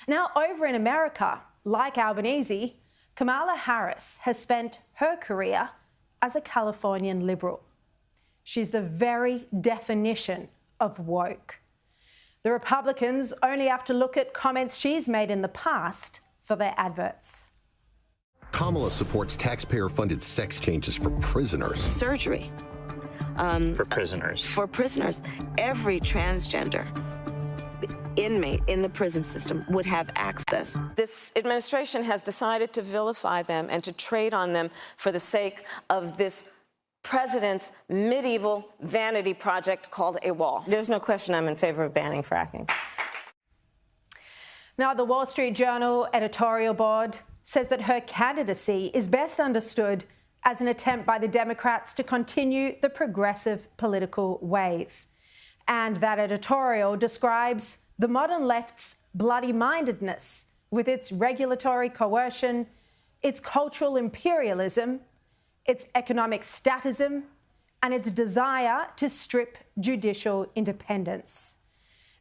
Now, over in America, like Albanese, Kamala Harris has spent her career as a Californian liberal. She's the very definition of woke. The Republicans only have to look at comments she's made in the past for their adverts. Kamala supports taxpayer-funded sex changes for prisoners. Surgery. For prisoners. For prisoners. Every transgender inmate in the prison system would have access. This administration has decided to vilify them and to trade on them for the sake of this president's medieval vanity project called a wall. There's no question I'm in favor of banning fracking. Now, the Wall Street Journal editorial board says that her candidacy is best understood as an attempt by the Democrats to continue the progressive political wave. And that editorial describes the modern left's bloody-mindedness with its regulatory coercion, its cultural imperialism, its economic statism, and its desire to strip judicial independence.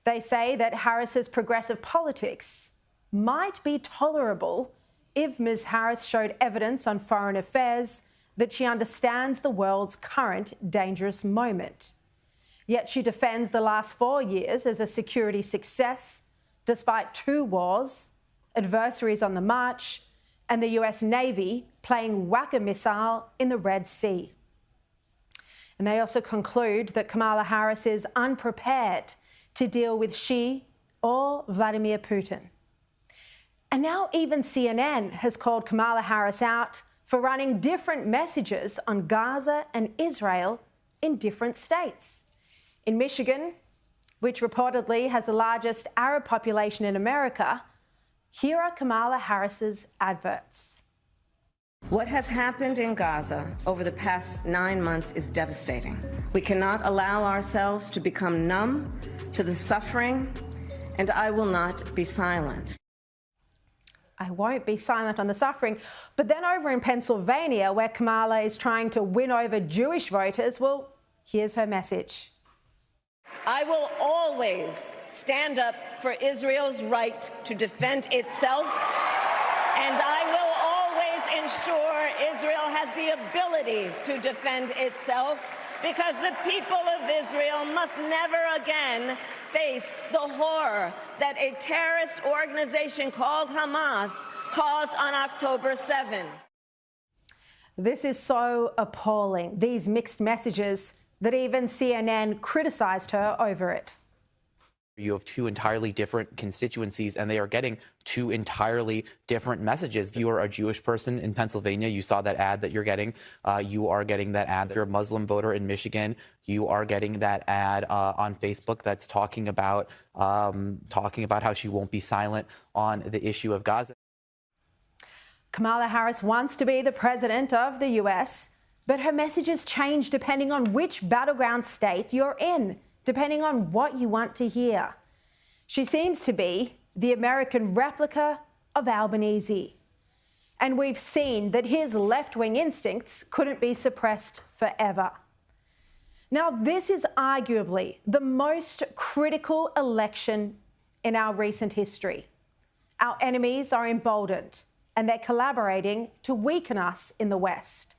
They say that Harris's progressive politics might be tolerable if Ms. Harris showed evidence on foreign affairs that she understands the world's current dangerous moment. Yet she defends the last 4 years as a security success, despite 2 wars, adversaries on the march, and the US Navy playing whack-a-missile in the Red Sea. And they also conclude that Kamala Harris is unprepared to deal with Xi or Vladimir Putin. And now even CNN has called Kamala Harris out for running different messages on Gaza and Israel in different states. In Michigan, which reportedly has the largest Arab population in America, here are Kamala Harris's adverts. What has happened in Gaza over the past 9 months is devastating. We cannot allow ourselves to become numb to the suffering, and I will not be silent. I won't be silent on the suffering. But then over in Pennsylvania, where Kamala is trying to win over Jewish voters, well, here's her message. I will always stand up for Israel's right to defend itself, and I will always ensure Israel has the ability to defend itself, because the people of Israel must never again face the horror that a terrorist organization called Hamas caused on October 7. This is so appalling, these mixed messages, that even CNN criticised her over it. You have 2 entirely different constituencies, and they are getting 2 entirely different messages. If you are a Jewish person in Pennsylvania, you saw that ad that you're getting. You are getting that ad. If you're a Muslim voter in Michigan, you are getting that ad on Facebook that's talking about how she won't be silent on the issue of Gaza. Kamala Harris wants to be the president of the US, but her messages change depending on which battleground state you're in, depending on what you want to hear. She seems to be the American replica of Albanese. And we've seen that his left-wing instincts couldn't be suppressed forever. Now, this is arguably the most critical election in our recent history. Our enemies are emboldened, and they're collaborating to weaken us in the West.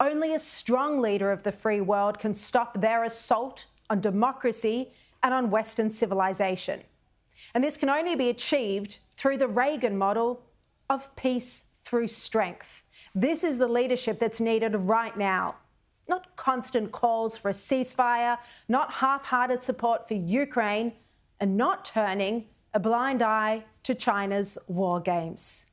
Only a strong leader of the free world can stop their assault on democracy and on Western civilization. And this can only be achieved through the Reagan model of peace through strength. This is the leadership that's needed right now. Not constant calls for a ceasefire, not half-hearted support for Ukraine, and not turning a blind eye to China's war games.